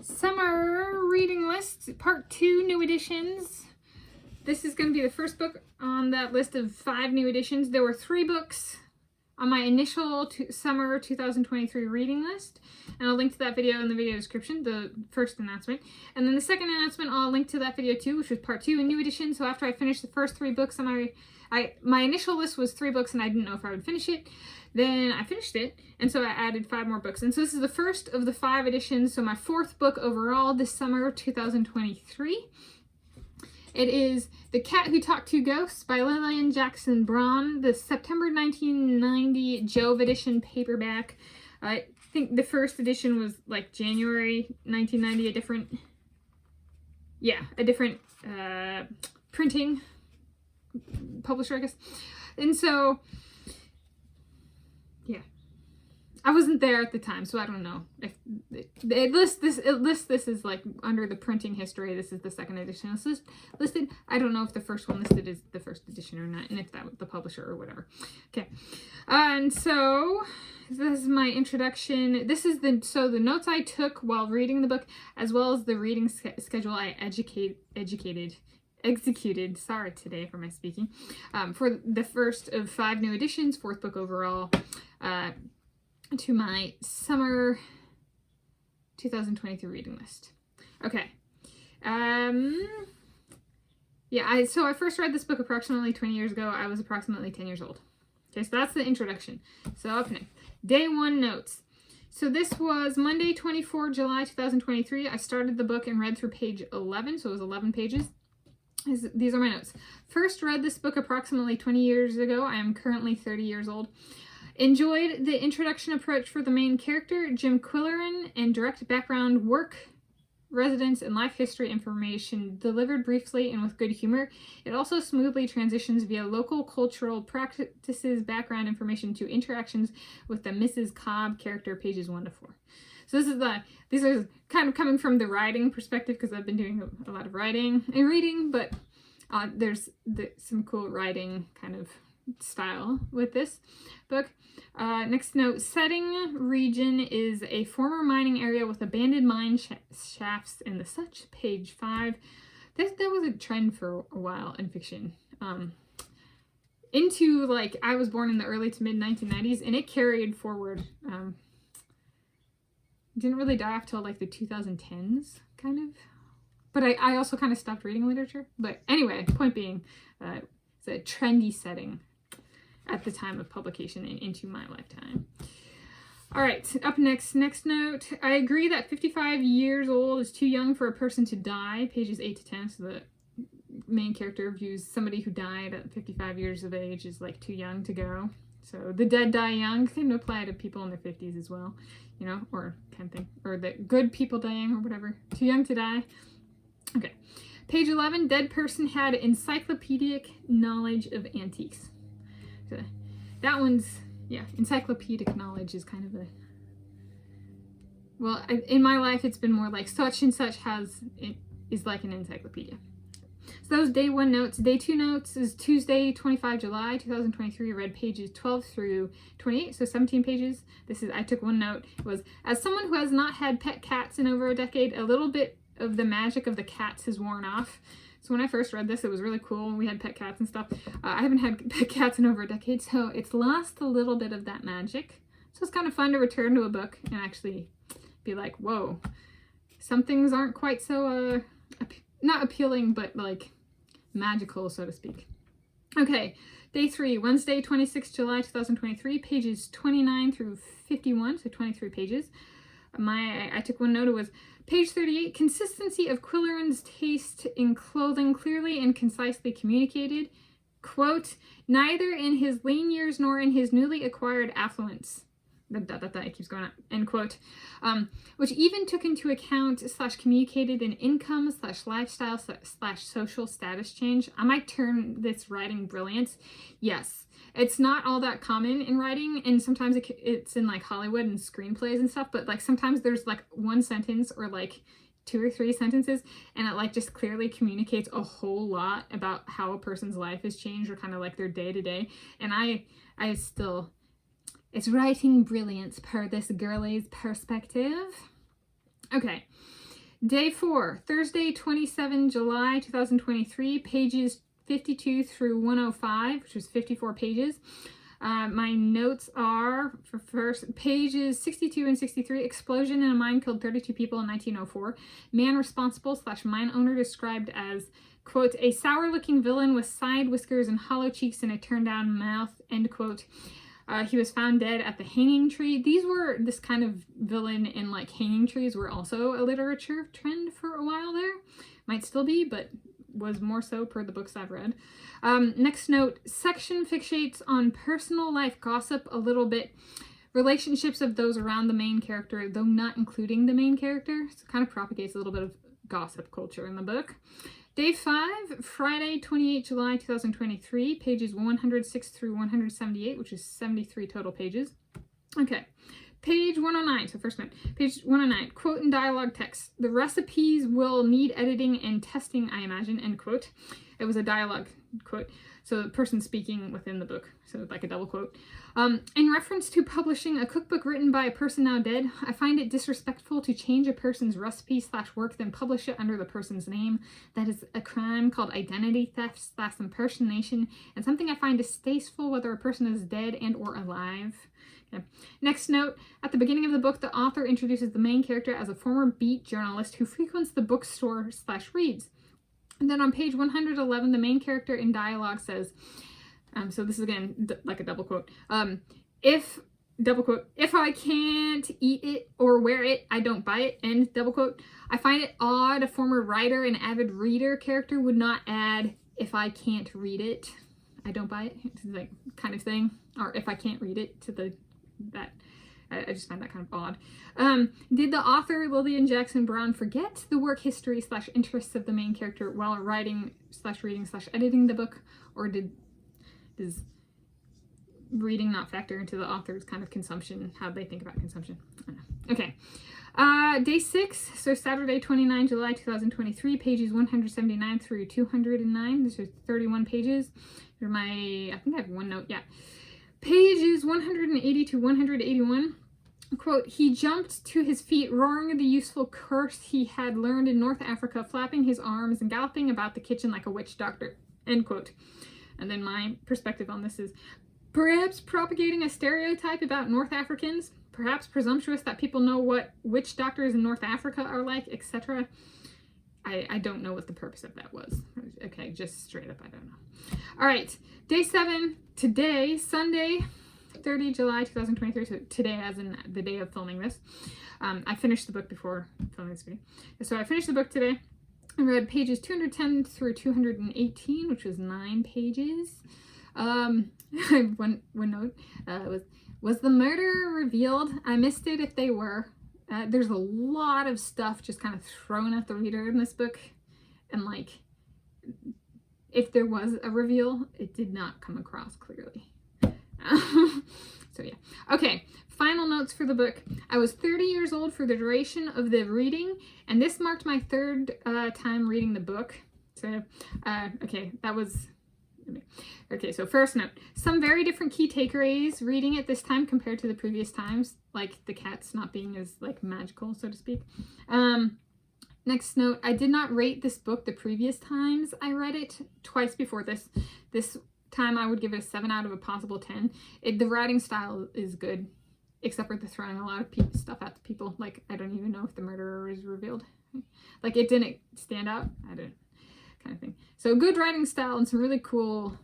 Summer reading list, part 2, new editions. This is going to be the first book on that list of 5 new editions. There were 3 books on my initial summer 2023 reading list, and I'll link to that video in the video description, the first announcement. And then the second announcement, I'll link to that video too, which was part 2 in new edition. So after I finished the first 3 books on my initial list was 3 books and I didn't know if I would finish it. Then I finished it, and so I added 5 more books. And so this is the first of the 5 editions, so my 4th book overall this summer 2023. It is The Cat Who Talked to Ghosts by Lilian Jackson Braun, the September 1990 Jove edition paperback. I think the first edition was like January 1990, a different printing publisher, I guess. And so, yeah. I wasn't there at the time, so I don't know if it lists this as like under the printing history. This is the second edition listed. I don't know if the first one listed is the first edition or not, and if that was the publisher or whatever. Okay, and so this is my introduction. This is the notes I took while reading the book, as well as the reading schedule I executed. Sorry today for my speaking. For the first of 5 new editions, 4th book overall. To my summer 2023 reading list. Okay. So I first read this book approximately 20 years ago. I was approximately 10 years old. Okay, so that's the introduction. So up next, day 1 notes. So this was Monday, 24 July 2023. I started the book and read through page 11, so it was 11 pages. These are my notes. First read this book approximately 20 years ago. I am currently 30 years old. Enjoyed the introduction approach for the main character, Jim Quillerin, and direct background, work, residence, and life history information delivered briefly and with good humor. It also smoothly transitions via local cultural practices, background information to interactions with the Mrs. Cobb character, pages 1 to 4. So these are kind of coming from the writing perspective, because I've been doing a lot of writing and reading, but there's some cool writing kind of style with this book. Next note, setting region is a former mining area with abandoned mine shafts and the such, page 5. That was a trend for a while in fiction. Into, like, I was born in the early to mid 1990s, and it carried forward. Didn't really die off till like the 2010s, kind of. But I also kind of stopped reading literature. But anyway, point being, it's a trendy setting at the time of publication and into my lifetime. All right, up next note. I agree that 55 years old is too young for a person to die, pages 8 to 10. So the main character views somebody who died at 55 years of age is like too young to go. So the dead die young can apply to people in their 50s as well, you know, or kind of thing. Or the good people dying or whatever. Too young to die. Okay. Page 11, dead person had encyclopedic knowledge of antiques. So that one's, yeah, encyclopedic knowledge is kind of a, well, in my life it's been more like such and such is like an encyclopedia. So that was day 1 notes. Day 2 notes is Tuesday, 25 July 2023. I read pages 12 through 28, so 17 pages. I took 1 note. It was, as someone who has not had pet cats in over a decade, a little bit of the magic of the cats has worn off. So when I first read this, it was really cool. We had pet cats and stuff. I haven't had pet cats in over a decade, so it's lost a little bit of that magic. So it's kind of fun to return to a book and actually be like, whoa, some things aren't quite so, not appealing, but like magical, so to speak. Okay, day 3, Wednesday, 26 July 2023, pages 29 through 51, so 23 pages. I took 1 note. It was page 38, consistency of Quillerin's taste in clothing clearly and concisely communicated. Quote, neither in his lean years nor in his newly acquired affluence. It keeps going on, end quote. Which even took into account / communicated an income / lifestyle / social status change. I might term this writing brilliance. Yes, it's not all that common in writing, and sometimes it's in like Hollywood and screenplays and stuff, but like sometimes there's like 1 sentence or like 2 or 3 sentences, and it like just clearly communicates a whole lot about how a person's life has changed or kind of like their day to day. And I still, It's writing brilliance per this girlie's perspective. Okay. Day 4, Thursday, 27 July 2023, pages 52 through 105, which is 54 pages. My notes are, for first, pages 62 and 63, explosion in a mine killed 32 people in 1904. Man responsible / mine owner described as, quote, a sour-looking villain with side whiskers and hollow cheeks and a turned-down mouth, end quote. He was found dead at the hanging tree. This kind of villain in like hanging trees were also a literature trend for a while there. Might still be, but was more so per the books I've read. Next note, section fixates on personal life gossip a little bit. Relationships of those around the main character, though not including the main character. So it kind of propagates a little bit of gossip culture in the book. Day 5, Friday, 28 July 2023, pages 106 through 178, which is 73 total pages. Okay, page 109, so first note, page 109, quote and dialogue text. The recipes will need editing and testing, I imagine, end quote. It was a dialogue quote, so the person speaking within the book, so like a double quote. In reference to publishing a cookbook written by a person now dead, I find it disrespectful to change a person's recipe / work, then publish it under the person's name. That is a crime called identity theft / impersonation, and something I find distasteful whether a person is dead and or alive. Okay. Next note, at the beginning of the book, the author introduces the main character as a former beat journalist who frequents the bookstore / reads. And then on page 111, the main character in dialogue says, so this is again like a double quote, if I can't eat it or wear it, I don't buy it, end double quote. I find it odd a former writer and avid reader character would not add, if I can't read it, I don't buy it, it's like kind of thing, or if I can't read it to that. I just find that kind of odd. Did the author, Lilian Jackson Braun, forget the work history / interests of the main character while writing / reading / editing the book? Or does reading not factor into the author's kind of consumption, how they think about consumption? I don't know. Okay. Day 6, so Saturday, 29 July 2023, pages 179 through 209. This is 31 pages. Here's I think I have one note, yeah. Pages 180 to 181. Quote, he jumped to his feet, roaring the useful curse he had learned in North Africa, flapping his arms and galloping about the kitchen like a witch doctor, end quote. And then my perspective on this is, perhaps propagating a stereotype about North Africans, perhaps presumptuous that people know what witch doctors in North Africa are like, etc. I don't know what the purpose of that was. Okay, just straight up, I don't know. All right, day 7, today, Sunday, 30 July 2023, so today as in the day of filming this. I finished the book before filming this video. So I finished the book today. I read pages 210 through 218, which was 9 pages. One note, was the murder revealed? I missed it if they were. There's a lot of stuff just kind of thrown at the reader in this book, and like, if there was a reveal, it did not come across clearly. So yeah. Okay, final notes for the book. I was 30 years old for the duration of the reading, and this marked my 3rd time reading the book. So, okay, that was... Okay, so first note, some very different key takeaways reading it this time compared to the previous times, like the cats not being as like magical, so to speak. Next note, I did not rate this book the previous times I read it, twice before this. This time I would give it a 7 out of a possible 10. The writing style is good, except for the throwing a lot of stuff at the people. Like, I don't even know if the murderer is revealed. Like, it didn't stand out. I didn't. Kind of thing. So good writing style and some really cool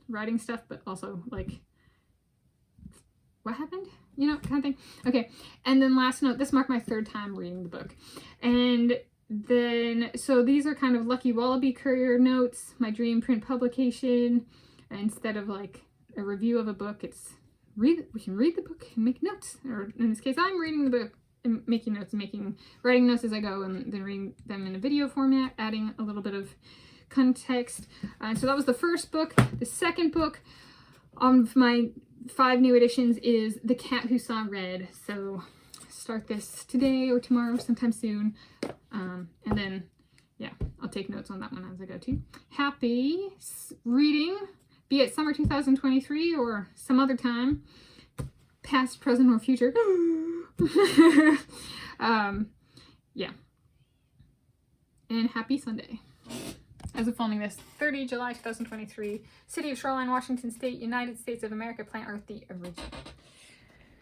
writing stuff, but also like, what happened? You know, kind of thing. Okay, and then last note, this marked my 3rd time reading the book. And then, so these are kind of Lucky Wallaby Courier notes, my dream print publication. Instead of like a review of a book, it's we can read the book and make notes. Or in this case, I'm reading the book and making notes and writing notes as I go, and then reading them in a video format, adding a little bit of context. So that was the first book. The second book of my 5 new editions is The Cat Who Saw Red. So start this today or tomorrow, sometime soon. And then, yeah, I'll take notes on that one as I go too. Happy reading, be it summer 2023 or some other time, past, present, or future. Yeah. and happy Sunday. As of filming this, 30 July 2023, City of Shoreline, Washington State, United States of America, Plant Earth, the original.